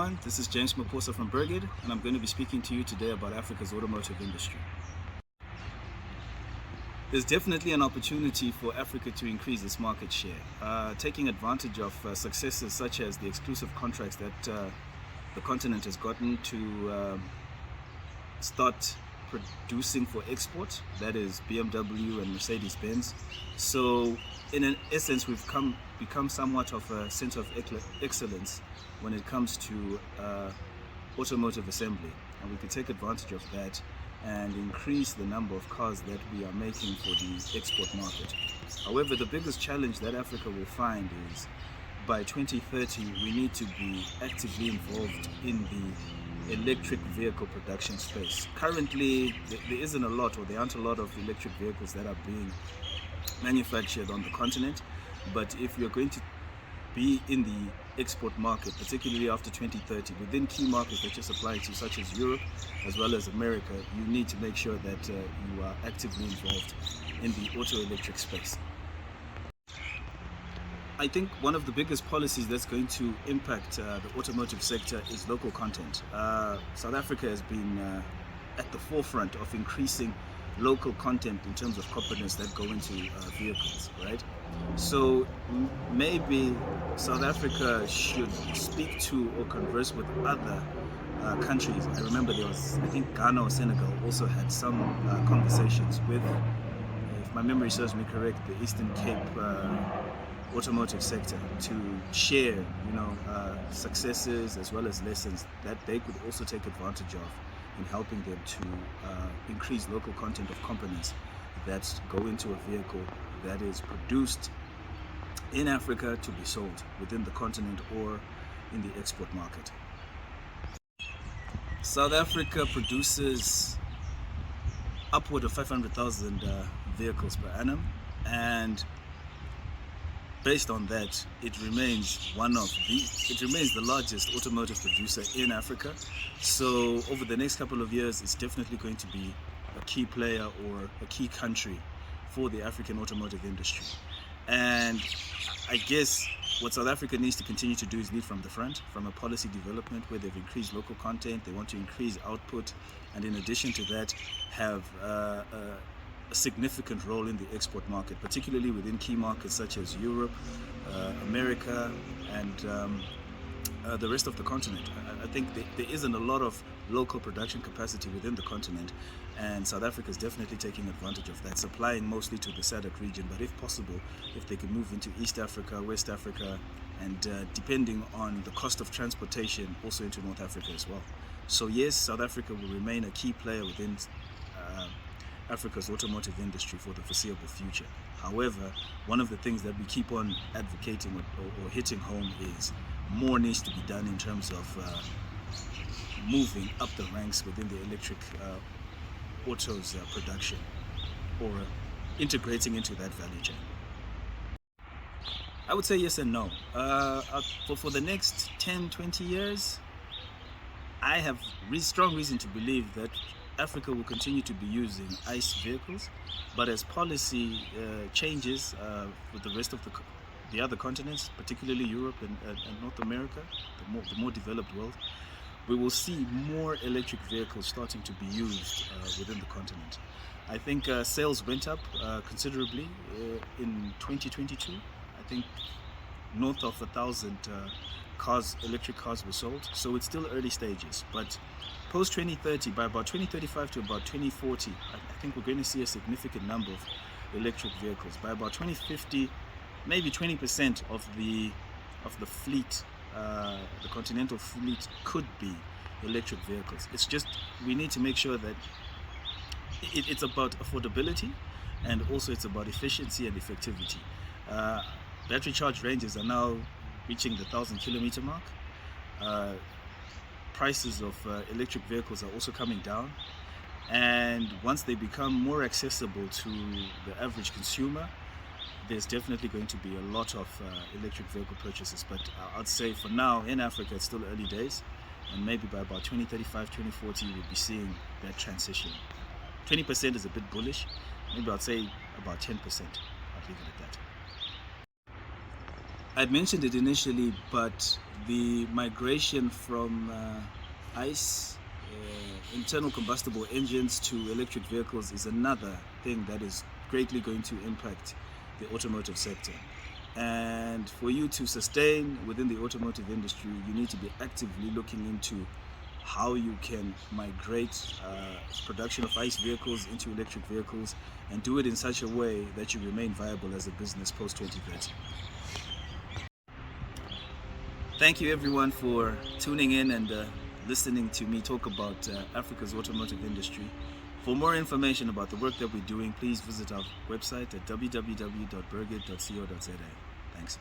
everyone, this is James Maposa from Birguid, and I'm going to be speaking to you today about Africa's automotive industry. There's definitely an opportunity for Africa to increase its market share, taking advantage of successes such as the exclusive contracts that the continent has gotten to start producing for export, that is BMW and Mercedes-Benz. So in essence, we've become somewhat of a center of excellence when it comes to automotive assembly, and we could take advantage of that and increase the number of cars that we are making for the export market. However, the biggest challenge that Africa will find is by 2030 we need to be actively involved in the electric vehicle production space. Currently there aren't a lot of electric vehicles that are being manufactured on the continent, but if you're going to be in the export market, particularly after 2030, within key markets that you're supplying to, such as Europe as well as America, you need to make sure that you are actively involved in the auto electric space. I think one of the biggest policies that's going to impact the automotive sector is local content. South Africa has been at the forefront of increasing local content in terms of components that go into vehicles, right? So maybe South Africa should speak to or converse with other countries. I remember I think Ghana or Senegal also had some conversations with, if my memory serves me correct, the Eastern Cape automotive sector to share, successes as well as lessons that they could also take advantage of in helping them to increase local content of components that go into a vehicle that is produced in Africa to be sold within the continent or in the export market. South Africa produces upward of 500,000 vehicles per annum, and based on that, it remains the largest automotive producer in Africa. So over the next couple of years, it's definitely going to be a key player or a key country for the African automotive industry. And I guess what South Africa needs to continue to do is lead from the front, from a policy development where they've increased local content, they want to increase output, and in addition to that, have a significant role in the export market, particularly within key markets such as Europe, America, and the rest of the continent. I think there isn't a lot of local production capacity within the continent, and South Africa is definitely taking advantage of that, supplying mostly to the SADC region, but if possible, if they can move into East Africa, West Africa, and depending on the cost of transportation, also into North Africa as well. So yes, South Africa will remain a key player within Africa's automotive industry for the foreseeable future. However, one of the things that we keep on advocating or hitting home is more needs to be done in terms of moving up the ranks within the electric autos production, or integrating into that value chain. I would say yes and no. For the next 10-20 years, I have strong reason to believe that Africa will continue to be using ICE vehicles, but as policy changes with the rest of the other continents, particularly Europe and North America, the more developed world, we will see more electric vehicles starting to be used within the continent. I think sales went up considerably in 2022. I think north of 1,000 electric cars were sold, so it's still early stages, but post 2030, by about 2035 to about 2040, I think we're going to see a significant number of electric vehicles. By about 2050, maybe 20% of the fleet, the continental fleet, could be electric vehicles. It's just we need to make sure that it's about affordability, and also it's about efficiency and effectivity. Battery charge ranges are now reaching the 1,000-kilometer mark. Prices of electric vehicles are also coming down, and once they become more accessible to the average consumer, there's definitely going to be a lot of electric vehicle purchases. But I'd say for now in Africa it's still early days, and maybe by about 2035, 2040 we'll be seeing that transition. 20% is a bit bullish, maybe I'd say about 10%. I'll leave it at that. I'd mentioned it initially, but the migration from ICE, internal combustible engines, to electric vehicles is another thing that is greatly going to impact the automotive sector. And for you to sustain within the automotive industry, you need to be actively looking into how you can migrate production of ICE vehicles into electric vehicles, and do it in such a way that you remain viable as a business post 2030. Thank you everyone for tuning in and listening to me talk about Africa's automotive industry. For more information about the work that we're doing, please visit our website at www.birguid.co.za. Thanks.